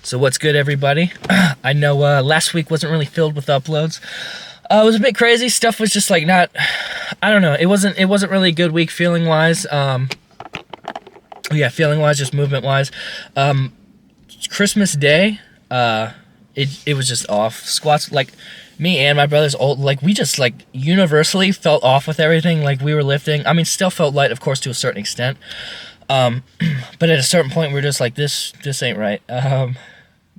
So what's good, everybody? I know last week wasn't really filled with uploads. It was a bit crazy. Stuff was just like not, I don't know. It wasn't really a good week feeling wise. Yeah, feeling wise, just movement wise. Christmas Day, it was just off. Squats, like me and my brother's old, like we just like universally felt off with everything. Like we were lifting. I mean, still felt light, of course, to a certain extent. But at a certain point, we were just like, this ain't right.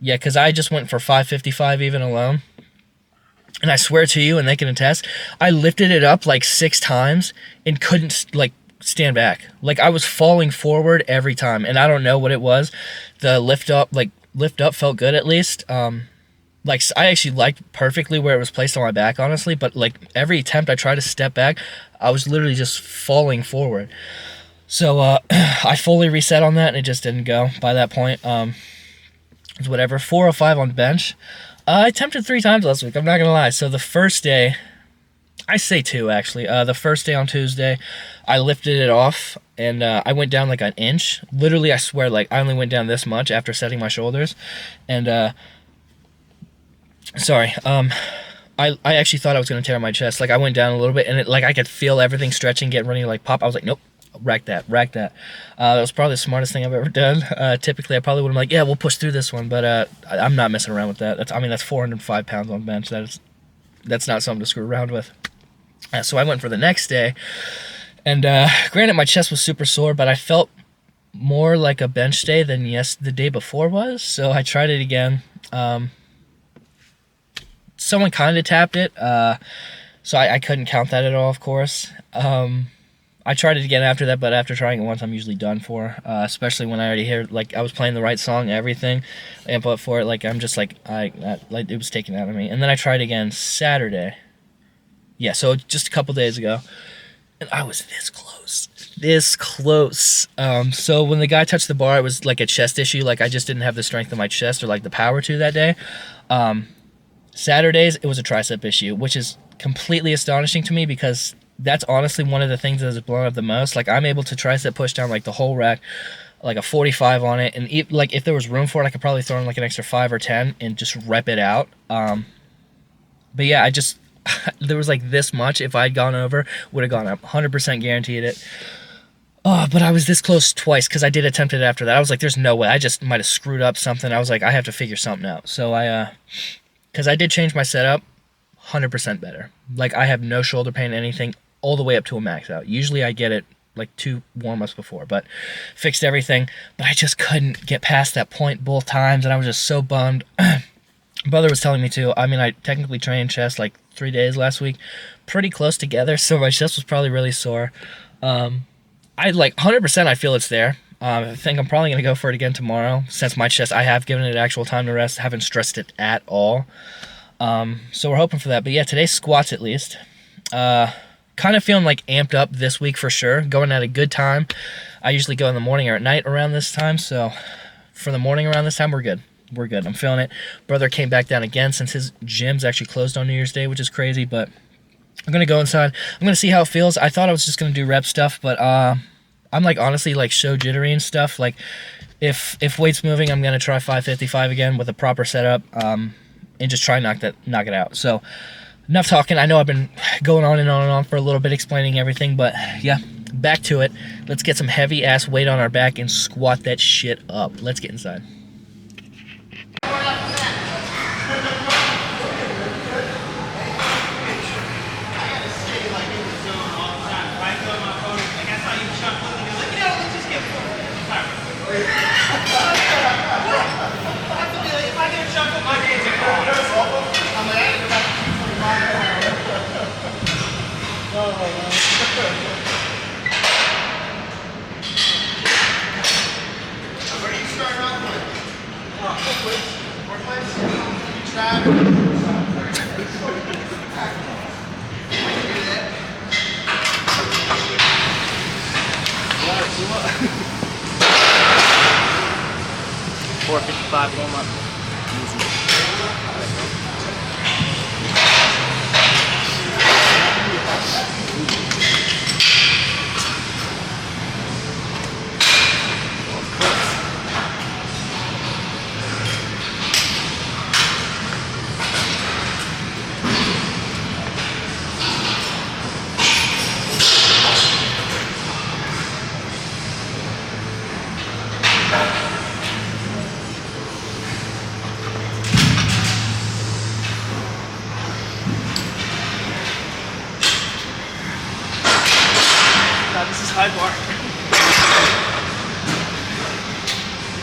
Yeah, because I just went for 555 even alone. And I swear to you, and they can attest, I lifted it up like 6 times and couldn't like stand back. Like I was falling forward every time, and I don't know what it was. The lift up felt good at least. Like I actually liked perfectly where it was placed on my back, honestly. But like every attempt I tried to step back, I was literally just falling forward. So I fully reset on that, and it just didn't go by that point. It's whatever. 405 on bench. I attempted 3 times last week, I'm not going to lie. So the first day, I say 2 actually. The first day on Tuesday, I lifted it off, and I went down like an inch. Literally, I swear, like I only went down this much after setting my shoulders. And, I actually thought I was going to tear my chest. Like I went down a little bit, and it, like I could feel everything stretching, getting ready to like pop. I was like, nope. Rack that. That was probably the smartest thing I've ever done. Typically, I probably would have been like, yeah, we'll push through this one, but I'm not messing around with that. That's 405 pounds on bench. That's not something to screw around with. So I went for the next day, and granted, my chest was super sore, but I felt more like a bench day than the day before was. So I tried it again. Someone kind of tapped it, so I couldn't count that at all, of course. I tried it again after that, but after trying it once, I'm usually done for. Especially when I already hear, like, I was playing the right song, everything, input for it. Like, I'm just like, like it was taken out of me. And then I tried again Saturday. Yeah, so just a couple days ago, and I was this close. So when the guy touched the bar, it was like a chest issue. Like I just didn't have the strength in my chest or like the power to that day. Saturdays, it was a tricep issue, which is completely astonishing to me because that's honestly one of the things that has blown up the most. Like I'm able to tricep push down like the whole rack, like a 45 on it, and like if there was room for it, I could probably throw in like an extra 5 or 10 and just rep it out. But yeah, I just there was like this much. If I'd gone over, would have gone up. 100% guaranteed it. Oh, but I was this close twice because I did attempt it after that. I was like, there's no way. I just might have screwed up something. I was like, I have to figure something out. So because I did change my setup, 100% better. Like I have no shoulder pain, anything, all the way up to a max out. Usually I get it like 2 warm-ups before, but fixed everything. But I just couldn't get past that point both times, and I was just so bummed. Brother was telling me too. I mean, I technically trained chest like 3 days last week, pretty close together, so my chest was probably really sore. I like 100% I feel it's there. I think I'm probably going to go for it again tomorrow, since my chest, I have given it actual time to rest, haven't stressed it at all. So we're hoping for that. But yeah, today's squats at least. Kind of feeling like amped up this week for sure. Going at a good time. I usually go in the morning or at night around this time. So for the morning around this time, we're good. We're good. I'm feeling it. Brother came back down again since his gym's actually closed on New Year's Day, which is crazy. But I'm going to go inside. I'm going to see how it feels. I thought I was just going to do rep stuff, but I'm like honestly like so jittery and stuff. Like if weight's moving, I'm going to try 555 again with a proper setup. And just try knock it out. So enough talking. I know I've been going on and on and on for a little bit explaining everything, but yeah, back to it. Let's get some heavy ass weight on our back and squat that shit up. Let's get inside. $455 warm up. high bar.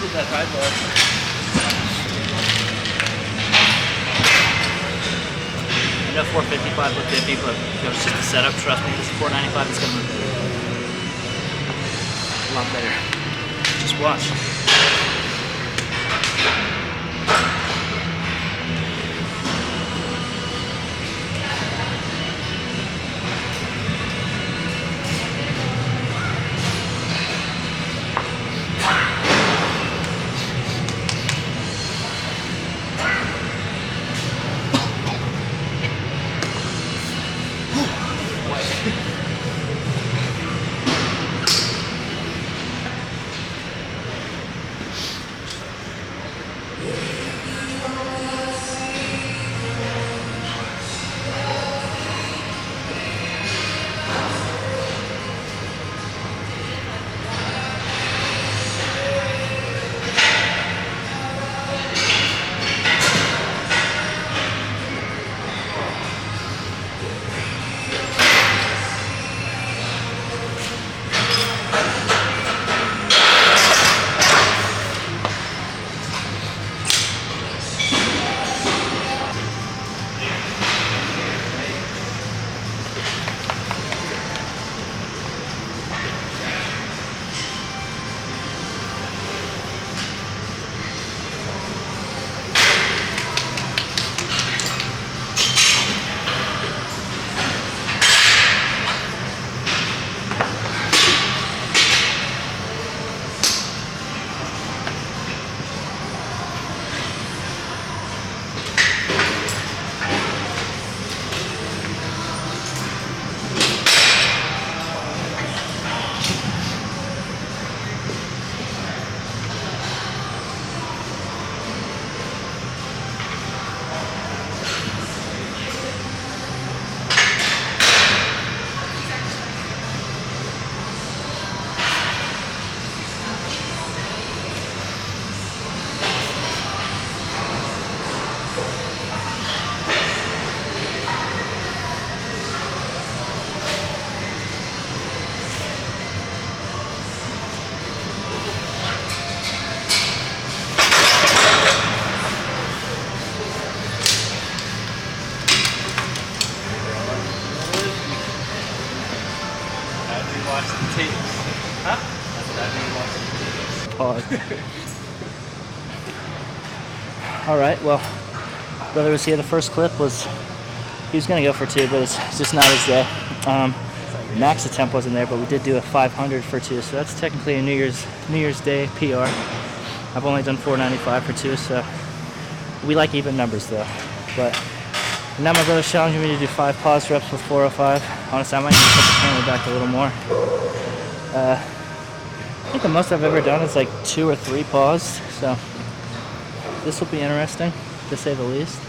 Look at that high bar. I know 455 looked iffy, but it was just a setup. Trust me, this is 495. It's gonna look a lot better. Just watch. Alright, well, brother was here. The first clip was, he was going to go for 2, but it's just not his day. Max attempt wasn't there, but we did do a 500 for 2, so that's technically a New Year's Day PR. I've only done 495 for 2, so we like even numbers though. But now my brother's challenging me to do 5 pause reps with 405. Honestly, I might need to put the camera back a little more. I think the most I've ever done is like 2 or 3 paused, so this will be interesting, to say the least.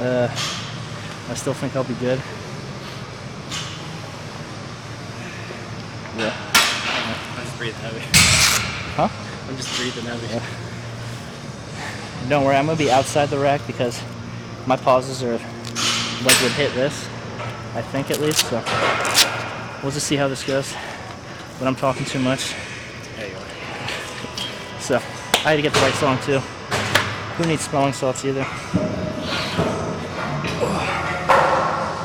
I still think I'll be good. Yeah. I'm just breathing heavy. Huh? I'm just breathing heavy. Yeah. Don't worry, I'm going to be outside the rack because my pauses are like would hit this, I think at least, so we'll just see how this goes. But I'm talking too much. There you go. So, I had to get the right song too. Who needs smelling salts either?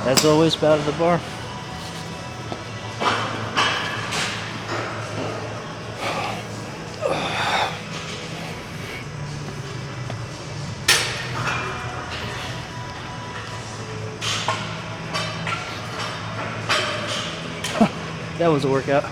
As always, bow to the bar. That was a workout.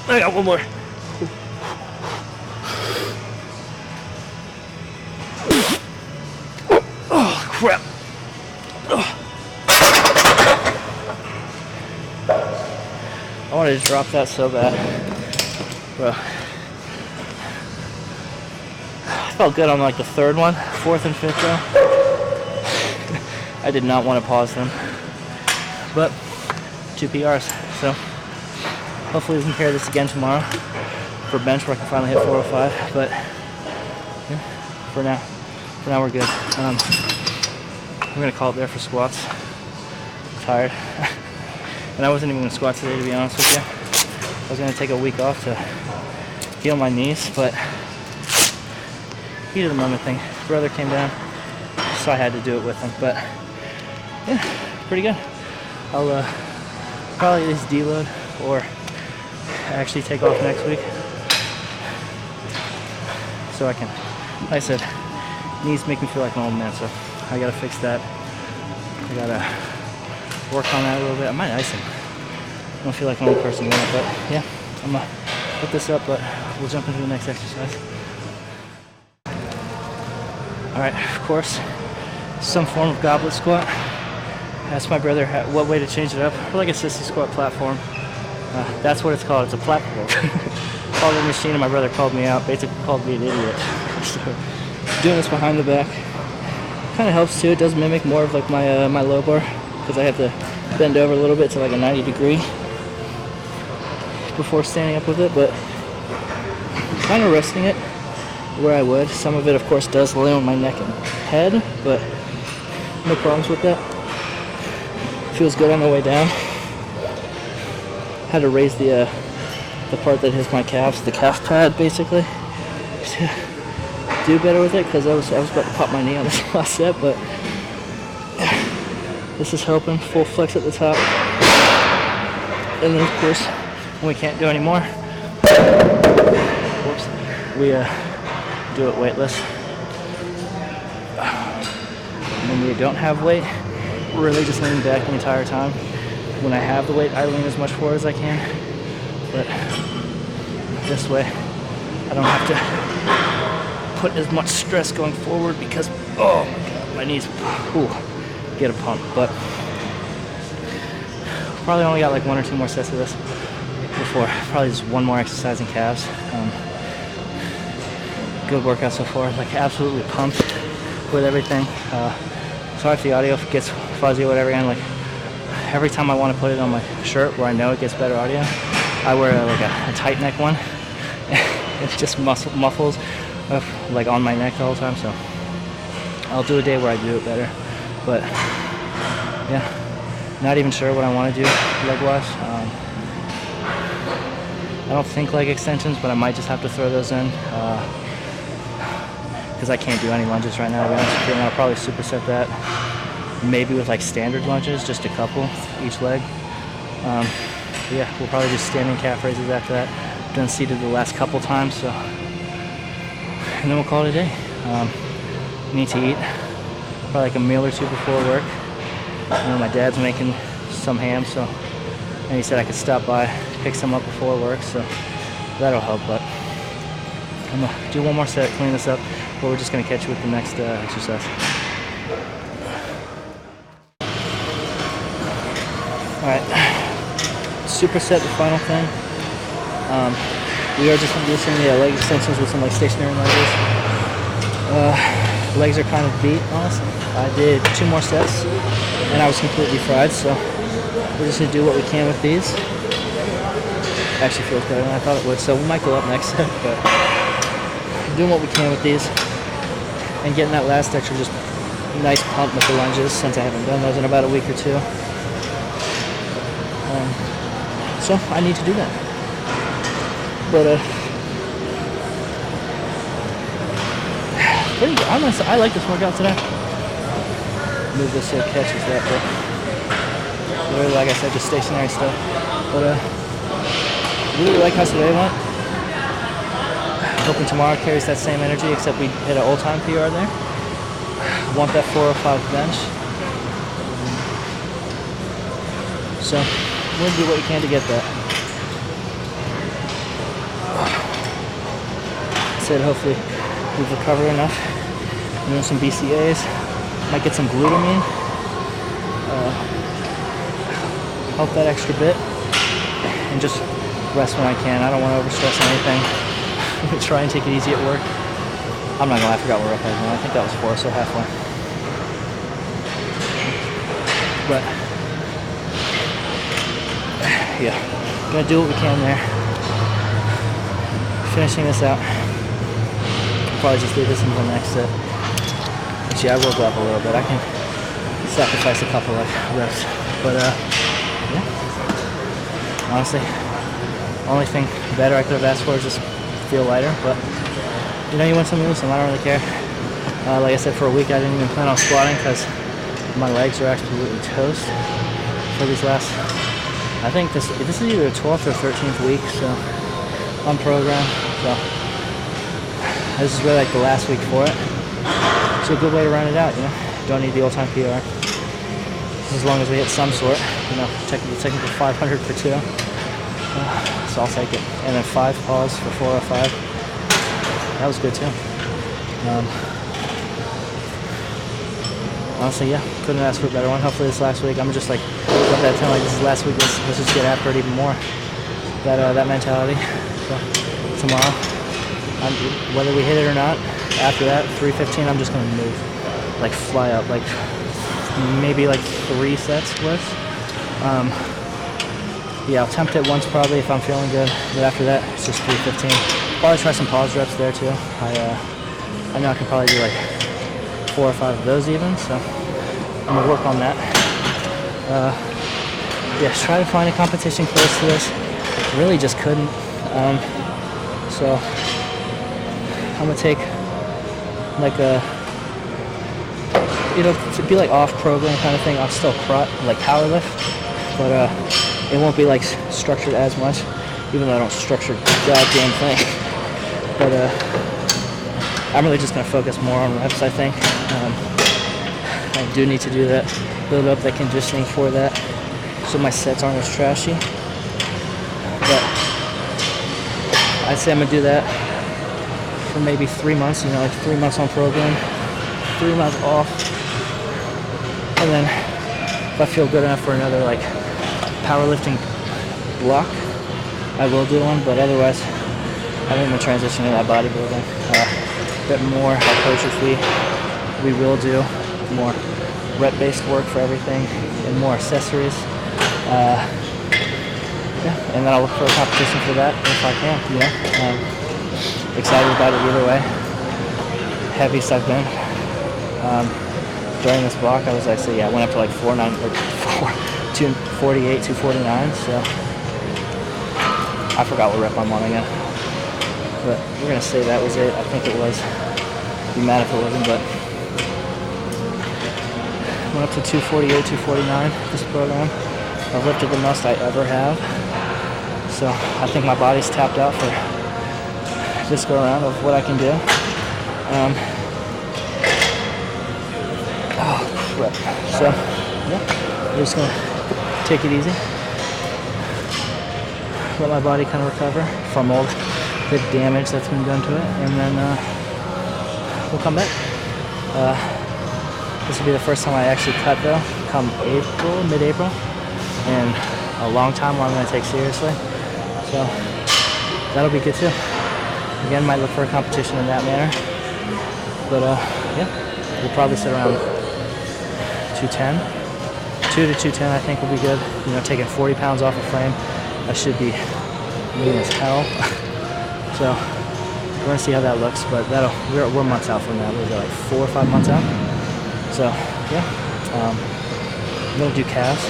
I got one more. Oh, crap. I wanted to drop that so bad. Bro. I felt good on like the 3rd one, 4th and 5th though. I did not want to pause them. But 2 PRs, so hopefully we can carry this again tomorrow for bench where I can finally hit 405. But yeah, for now we're good. I'm gonna call it there for squats. I'm tired, and I wasn't even gonna squat today, to be honest with you. I was gonna take a week off to heal my knees, but heat of the moment thing. Brother came down, so I had to do it with him. But yeah, pretty good. I'll probably at least deload or actually take off next week, so I can, like I said, knees make me feel like an old man, so I gotta fix that. I gotta work on that a little bit. I might ice him. I don't feel like an old person doing it, but yeah, I'm gonna put this up, but we'll jump into the next exercise. Alright, of course, some form of goblet squat. Asked my brother what way to change it up. Or like a sissy squat platform. That's what it's called. It's a platform. Called a machine, and my brother called me out. Basically called me an idiot. So doing this behind the back kind of helps too. It does mimic more of like my my low bar, because I have to bend over a little bit to like a 90 degree before standing up with it. But kind of resting it where I would. Some of it, of course, does lay on my neck and head, but no problems with that. Feels good on the way down. Had to raise the part that hits my calves, the calf pad, basically, to do better with it, because I was about to pop my knee on this last set. But this is helping. Full flex at the top, and then of course when we can't do any more, whoops, we do it weightless. When we don't have weight, really just leaning back the entire time. When I have the weight, I lean as much forward as I can, but this way I don't have to put as much stress going forward, because oh my god, my knees get a pump. But probably only got like 1 or 2 more sets of this before probably just 1 more exercise in calves. Good workout so far, like absolutely pumped with everything. Sorry if the audio gets fuzzy or whatever, and like every time I want to put it on my shirt where I know it gets better audio, I wear a tight neck one. It just muffles like on my neck all the time, so I'll do a day where I do it better. But yeah, not even sure what I want to do leg wise. I don't think leg extensions, but I might just have to throw those in, because I can't do any lunges right now, to be honest with you. And I'll probably superset that, maybe with like standard lunges, just a couple each leg. Yeah, we'll probably do standing calf raises after that. Done seated the last couple times, so, and then we'll call it a day. Need to eat probably like a meal or 2 before work. My dad's making some ham, so, and he said I could stop by, pick some up before work, so that'll help. But I'm gonna do 1 more set, clean this up, but we're just gonna catch you with the next exercise. Alright, superset, the final thing. We are just inducing the leg extensions with some like stationary lunges. Legs are kind of beat, honestly. I did 2 more sets and I was completely fried, so we're just gonna do what we can with these. Actually feels better than I thought it would, so we might go up next set, but doing what we can with these and getting that last extra just nice pump with the lunges, since I haven't done those in about a week or 2. So I need to do that. But pretty good. I like this workout today. Move this so it catches that, but really, like I said, just stationary stuff. But really like how today went. Hoping tomorrow carries that same energy, except we hit an all-time PR there. Want that 405 bench. So we're gonna do what we can to get that. Said hopefully we've recovered enough. Doing some BCAs. Might get some glutamine. Help that extra bit. And just rest when I can. I don't want to overstress anything. Try and take it easy at work. I'm not gonna lie, I forgot we're up at now. I think that was 4, so halfway. But yeah, gonna do what we can there. Finishing this out. Probably just leave this until next set. But yeah, I will go up a little bit. I can sacrifice a couple of reps. But yeah, honestly, only thing better I could have asked for is just feel lighter. But you know, you win some, you lose some. I don't really care. Like I said, for a week I didn't even plan on squatting because my legs are absolutely toast for these last. I think this is either the 12th or 13th week, so on program. So this is really like the last week for it. It's a good way to round it out, you know. Don't need the all-time PR. As long as we hit some sort, you know, technical 500 for 2. So I'll take it. And then 5 pause for 405. That was good too. Honestly, yeah, couldn't ask for a better one. Hopefully this last week, I'm just like, at that time, like this is last week, let's just get after it even more. That mentality. So tomorrow, whether we hit it or not, after that, 315, I'm just gonna move, like fly up, like maybe like 3 sets worth. Yeah, I'll attempt it once probably if I'm feeling good, but after that, it's just 315. Probably try some pause reps there too. I know I can probably do like 4 or 5 of those even, so I'm gonna work on that. Yeah, try to find a competition close to this. Really just couldn't. So I'm gonna take like a, to be like off program kind of thing. I'll still like power lift, but it won't be like structured as much, even though I don't structure goddamn thing. But I'm really just gonna focus more on reps, I think. I do need to do that, build up that conditioning for that, so my sets aren't as trashy. But I'd say I'm gonna do that for maybe 3 months, you know, like 3 months on program, 3 months off, and then if I feel good enough for another like powerlifting block, I will do one. But otherwise, I think I'm gonna transition to that bodybuilding, a bit more hypertrophy. We will do more rep-based work for everything and more accessories. Yeah, and then I'll look for a competition for that if I can, you know. Excited about it either way. Heaviest I've been. During this block, I was actually, yeah, I went up to like 248, 249, so I forgot what rep I'm on again. But we're gonna say that was it. I think it was. Be mad if it wasn't, but went up to 248, 249 this program. I've lifted the most I ever have. So I think my body's tapped out for this go around of what I can do. So yeah, I'm just gonna take it easy. Let my body kind of recover from all the damage that's been done to it, and then we'll come back. This will be the first time I actually cut though, come April, mid-April, and a long time where I'm going to take seriously. So that'll be good too. Again, might look for a competition in that manner. But yeah, we'll probably sit around 210. 2 to 210 I think will be good. You know, taking 40 pounds off a frame, I should be lean as hell. So we're gonna see how that looks, but we're months out from that. We're like 4 or 5 months out. So yeah, I'm gonna do calves.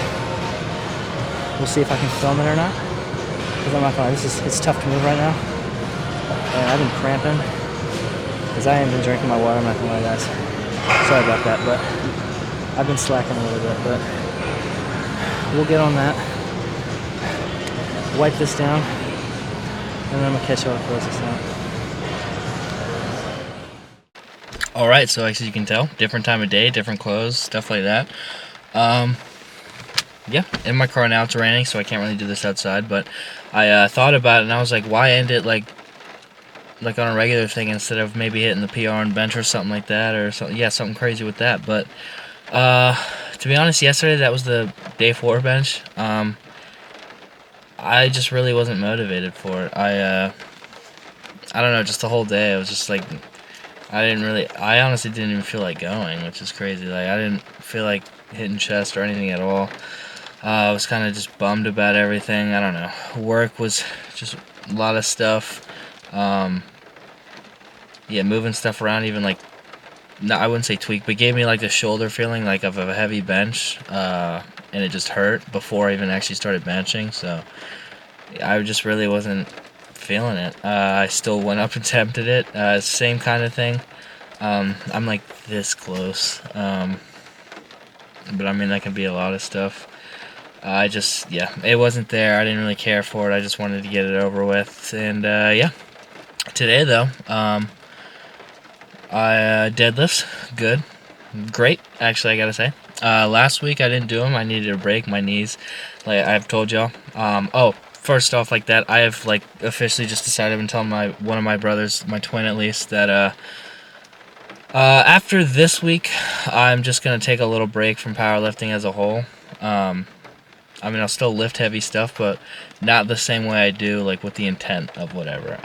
We'll see if I can film it or not. Because I'm not gonna lie, it's tough to move right now. And I've been cramping because I haven't been drinking my water. I'm not gonna lie, guys. Sorry about that, but I've been slacking a little bit. But we'll get on that. Wipe this down, and then I'm gonna catch you to close this out. All right, so as you can tell, different time of day, different clothes, stuff like that. Yeah, in my car now. It's raining, so I can't really do this outside, but I thought about it, and I was like, why end it like on a regular thing instead of maybe hitting the PR and bench or something like that, or something, yeah, something crazy with that. But to be honest, yesterday that was the day 4 bench. I just really wasn't motivated for it. I don't know, just the whole day I was just like I honestly didn't even feel like going, which is crazy. Like, I didn't feel like hitting chest or anything at all. I was kind of just bummed about everything. I don't know. Work was just a lot of stuff. Yeah, moving stuff around, even like, no, I wouldn't say tweak, but gave me like the shoulder feeling like of a heavy bench, and it just hurt before I even actually started benching. So I just really wasn't feeling it. I still went up and attempted it. Same kind of thing. I'm like this close, but I mean that can be a lot of stuff. I just, yeah, it wasn't there. I didn't really care for it. I just wanted to get it over with. And yeah, today though, I deadlifts, good, great. Actually, I gotta say, last week I didn't do them. I needed a break. My knees, like I've told y'all. Oh, first off, like that, I have like officially just decided. I've been telling one of my brothers, my twin at least, that after this week, I'm just gonna take a little break from powerlifting as a whole. I mean, I'll still lift heavy stuff, but not the same way I do, like, with the intent of whatever.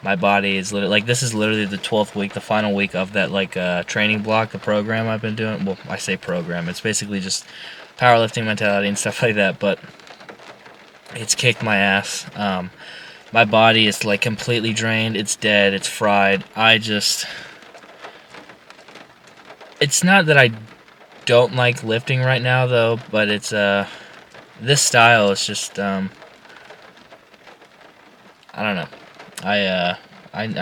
My body is literally, like, this is literally the 12th week, the final week of that, like, training block, the program I've been doing. Well, I say program. It's basically just powerlifting mentality and stuff like that, but it's kicked my ass. My body is, like, completely drained. It's dead. It's fried. It's not that I don't like lifting right now, though, but it's, this style is just, I don't know. I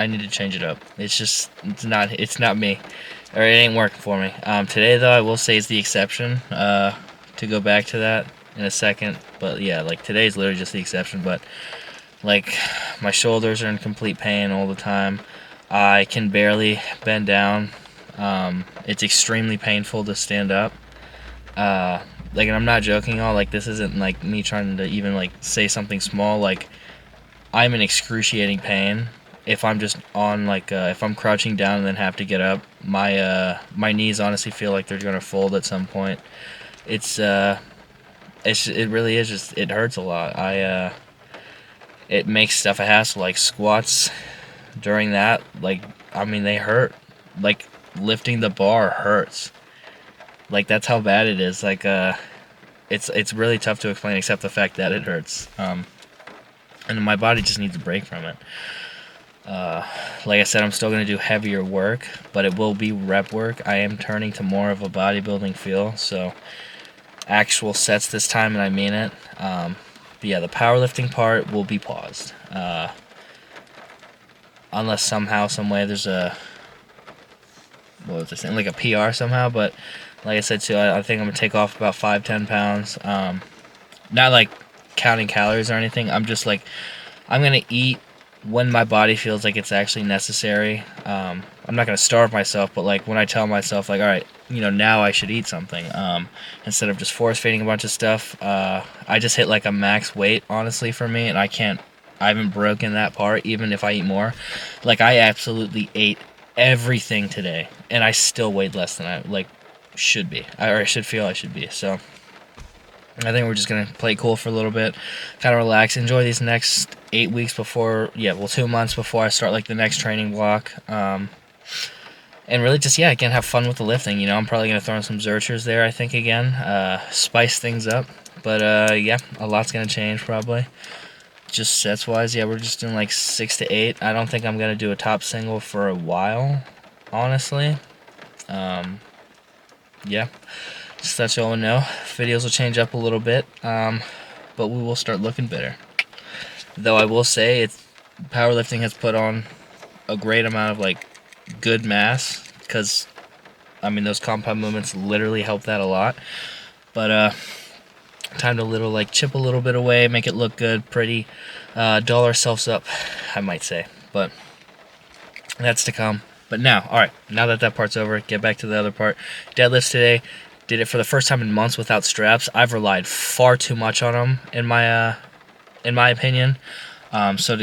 need to change it up. It's not me, or it ain't working for me. Today though, I will say is the exception. To go back to that in a second, but yeah, like today's literally just the exception. But like, my shoulders are in complete pain all the time. I can barely bend down. It's extremely painful to stand up. Like, and I'm not joking. All like this isn't like me trying to even like say something small. Like, I'm in excruciating pain if I'm just on like if I'm crouching down and then have to get up. My knees honestly feel like they're gonna fold at some point. It's it really is just, it hurts a lot. It makes stuff a hassle, like squats during that. Like, I mean, they hurt. Like, lifting the bar hurts. Like, that's how bad it is. Like, it's really tough to explain except the fact that it hurts. And my body just needs a break from it. Like I said, I'm still going to do heavier work, but it will be rep work. I am turning to more of a bodybuilding feel, so actual sets this time, and I mean it. But yeah, the powerlifting part will be paused. Unless somehow, some way, there's what was I saying, like a PR somehow, but like I said too, I think I'm going to take off about 5-10 pounds. Not like counting calories or anything. I'm just like, I'm going to eat when my body feels like it's actually necessary. I'm not going to starve myself, but like when I tell myself, like, all right, now I should eat something, instead of just force feeding a bunch of stuff. I just hit like a max weight, honestly, for me, and I haven't broken that part, even if I eat more. Like, I absolutely ate everything today, and I still weighed less than I, like, should be, or I should feel I should be, so I think we're just going to play cool for a little bit, kind of relax, enjoy these next 8 weeks before, 2 months before I start, like, the next training block, and really just, again, have fun with the lifting. I'm probably going to throw in some Zerchers there, I think, again, spice things up, but, a lot's going to change, probably. Just sets-wise, we're just doing, like, 6 to 8. I don't think I'm going to do a top single for a while, honestly. Just let y'all know. Videos will change up a little bit, but we will start looking better. Though I will say, powerlifting has put on a great amount of, like, good mass, because, I mean, those compound movements literally help that a lot. But, time to chip a little bit away, make it look good, pretty, doll ourselves up, I might say. But that's to come. But now, alright, now that part's over, get back to the other part. Deadlifts today. Did it for the first time in months without straps. I've relied far too much on them, in my opinion. So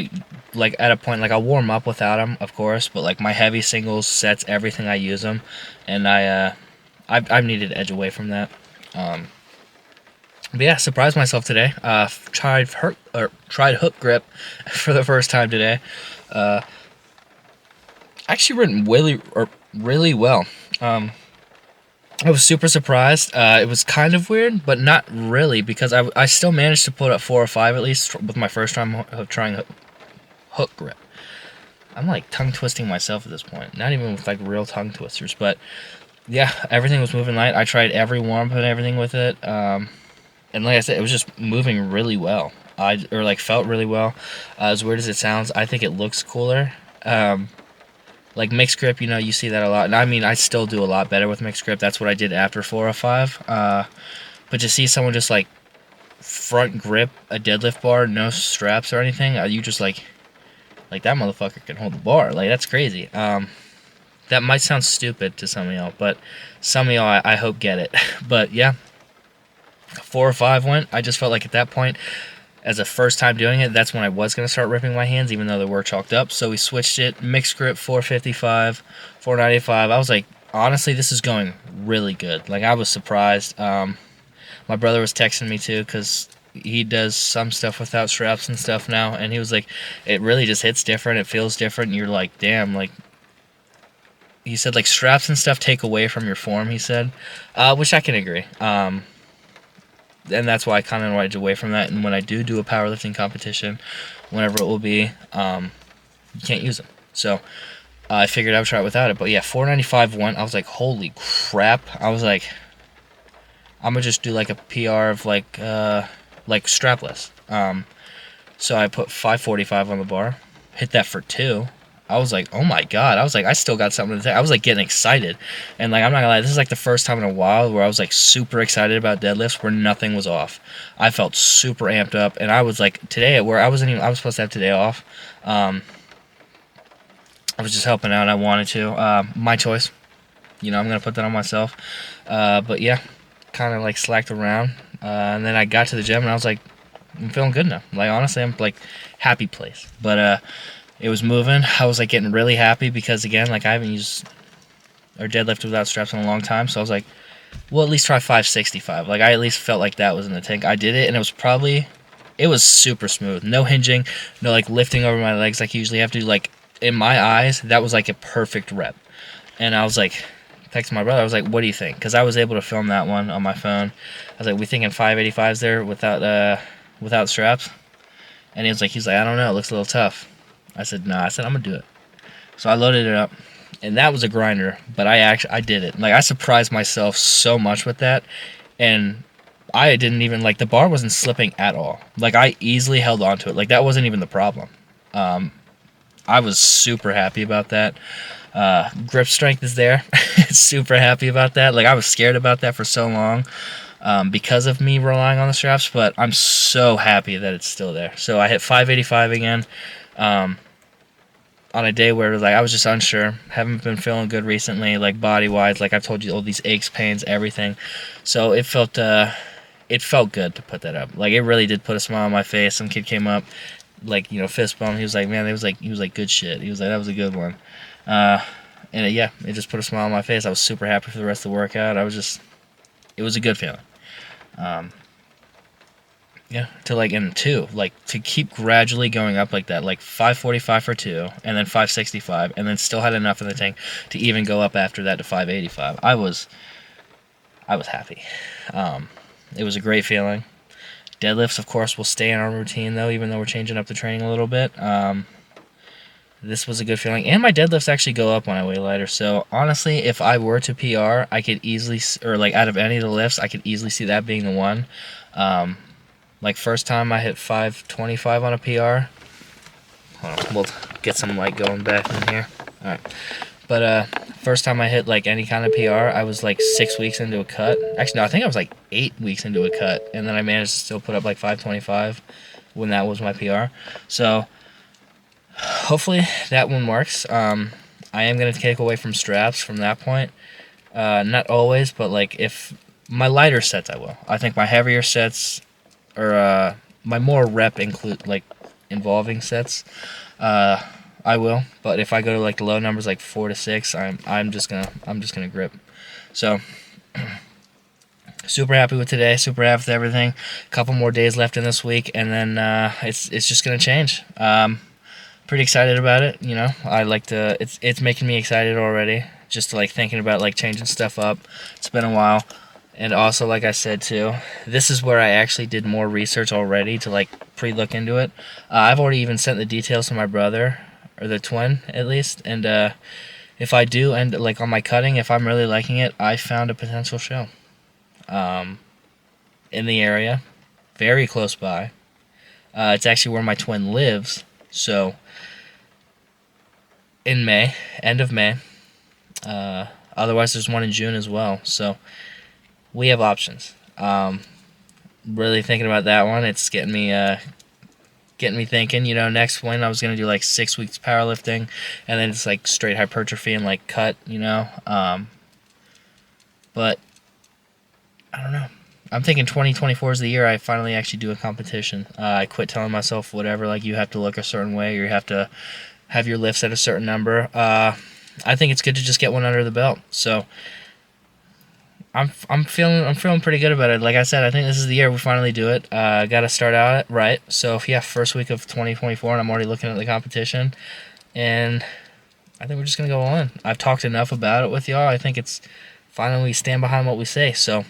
like, at a point, like, I'll warm up without them, of course, but like my heavy singles, sets, everything, I use them, and I've needed to edge away from that. But yeah, surprised myself today. Tried hook grip for the first time today. actually went really well. I was super surprised. It was kind of weird, but not really, because I still managed to put up 4 or 5 at least with my first time of trying hook grip. I'm like tongue twisting myself at this point. Not even with like real tongue twisters, but yeah, everything was moving light. I tried every warm up and everything with it, and like I said, it was just moving really well. Felt really well. As weird as it sounds, I think it looks cooler. Like mixed grip, you see that a lot. And I mean, I still do a lot better with mixed grip. That's what I did after 405. But to see someone just like front grip a deadlift bar, no straps or anything, you just like that motherfucker can hold the bar. Like, that's crazy. That might sound stupid to some of y'all, but some of y'all I hope get it. But yeah, 405 went. I just felt like at that point, as a first time doing it, that's when I was going to start ripping my hands, even though they were chalked up. So we switched it, mixed grip, 455, 495. I was like, honestly, this is going really good. Like, I was surprised. My brother was texting me too, because he does some stuff without straps and stuff now, and he was like, it really just hits different, it feels different, and you're like, damn, like, he said, like, straps and stuff take away from your form, he said, which I can agree. And that's why I kind of wanted away from that. And when I do a powerlifting competition, whenever it will be, you can't use them. So I figured I would try it without it. But yeah, 495 went. I was like, holy crap. I was like, I'm gonna just do like a PR of like strapless. So I put 545 on the bar, hit that for 2. I was like, oh my god. I was like, I still got something to say. I was like getting excited. And like, I'm not gonna lie, this is like the first time in a while where I was like super excited about deadlifts where nothing was off. I felt super amped up, and I was like, today where I was supposed to have today off. I was just helping out. I wanted to. My choice. I'm gonna put that on myself. But yeah, kind of like slacked around. And then I got to the gym and I was like, I'm feeling good now. Like, honestly, I'm like happy place. But it was moving. I was like getting really happy because, again, like, I haven't used or deadlifted without straps in a long time. So I was like, well, at least try 565. Like, I at least felt like that was in the tank. I did it, and it was super smooth. No hinging, no like lifting over my legs like you usually have to. Like, in my eyes, that was like a perfect rep. And I was like, texting my brother, I was like, what do you think? Because I was able to film that one on my phone. I was like, we thinking 585s there without straps? And he's like, I don't know, it looks a little tough. I said, nah. I said, I'm gonna do it. So I loaded it up, and that was a grinder, but I did it. Like, I surprised myself so much with that, and I didn't even, like, the bar wasn't slipping at all. Like, I easily held on to it. Like, that wasn't even the problem. I was super happy about that. Grip strength is there. Super happy about that. Like, I was scared about that for so long because of me relying on the straps, but I'm so happy that it's still there. So I hit 585 again. On a day where like I was just unsure, haven't been feeling good recently, like body wise, like I've told you, all these aches, pains, everything. So it felt good to put that up. Like, it really did put a smile on my face. Some kid came up, like, fist bump. He was like, man, he was like good shit. He was like, that was a good one. It just put a smile on my face. I was super happy for the rest of the workout. It was a good feeling. To keep gradually going up like that, like 545 for 2, and then 565, and then still had enough in the tank to even go up after that to 585. I was happy. It was a great feeling. Deadlifts, of course, will stay in our routine, though, even though we're changing up the training a little bit. This was a good feeling, and my deadlifts actually go up when I weigh lighter. So honestly, if I were to PR, I could easily, or like out of any of the lifts, I could easily see that being the one. Like, first time I hit 525 on a PR. Hold on, we'll get some light going back in here. Alright. But first time I hit like any kind of PR, I was like 6 weeks into a cut. Actually, no, I think I was like 8 weeks into a cut. And then I managed to still put up like 525 when that was my PR. So hopefully that one works. I am going to take away from straps from that point. Not always, but like if my lighter sets, I will. I think my heavier sets, or my more rep involving sets, I will. But if I go to like the low numbers, like 4 to 6, I'm just gonna grip. So super happy with today. Super happy with everything. A couple more days left in this week, and then it's just gonna change. pretty excited about it. You know, I like to. It's making me excited already. Just to, like, thinking about like changing stuff up. It's been a while, and also like I said too, this is where I actually did more research already to like pre-look into it. I've already even sent the details to my brother, or the twin at least, and if I do end like on my cutting, if I'm really liking it, I found a potential show in the area, very close by. It's actually where my twin lives, so in May, end of May. Otherwise, there's one in June as well, so we have options. Really thinking about that one. It's getting me thinking. You know, next one I was gonna do like 6 weeks powerlifting, and then it's like straight hypertrophy and like cut. You know, but I don't know. I'm thinking 2024 is the year I finally actually do a competition. I quit telling myself whatever, like you have to look a certain way or you have to have your lifts at a certain number. I think it's good to just get one under the belt. So I'm feeling pretty good about it. Like I said, I think this is the year we finally do it. Got to start out right. So if first week of 2024, and I'm already looking at the competition, and I think we're just gonna go all in. I've talked enough about it with y'all. I think it's finally we stand behind what we say. So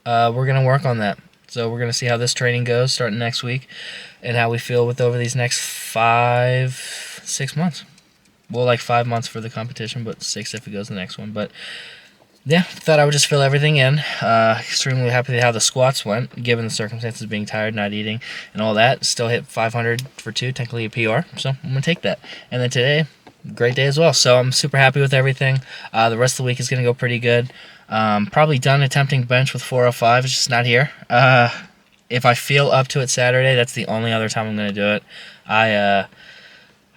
we're gonna work on that. So we're gonna see how this training goes starting next week, and how we feel with over these next 5-6 months. Well, like 5 months for the competition, but 6 if it goes the next one. But yeah, thought I would just fill everything in. Extremely happy with how the squats went, given the circumstances, being tired, not eating, and all that. Still hit 500 for 2, technically a PR, so I'm going to take that. And then today, great day as well, so I'm super happy with everything. The rest of the week is going to go pretty good. Probably done attempting bench with 405, it's just not here. If I feel up to it Saturday, that's the only other time I'm going to do it. I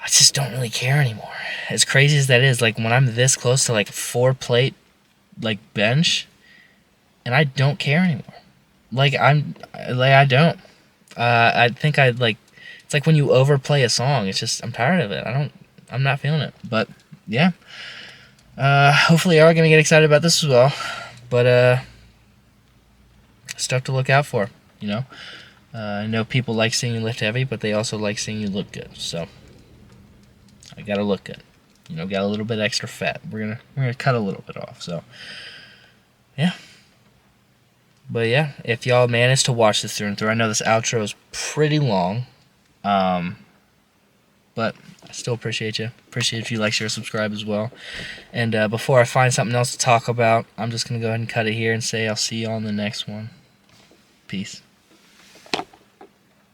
just don't really care anymore. As crazy as that is, like when I'm this close to like 4-plate like bench, and I don't care anymore. I don't. I think I like. It's like when you overplay a song. It's just I'm tired of it. I'm not feeling it. But yeah. Hopefully you are gonna get excited about this as well. But stuff to look out for. You know. I know people like seeing you lift heavy, but they also like seeing you look good. So I gotta look good. You know, got a little bit extra fat. We're gonna cut a little bit off. So yeah. But yeah, if y'all managed to watch this through and through, I know this outro is pretty long. But I still appreciate you. Appreciate if you like, share, subscribe as well. And before I find something else to talk about, I'm just gonna go ahead and cut it here and say I'll see you on the next one. Peace.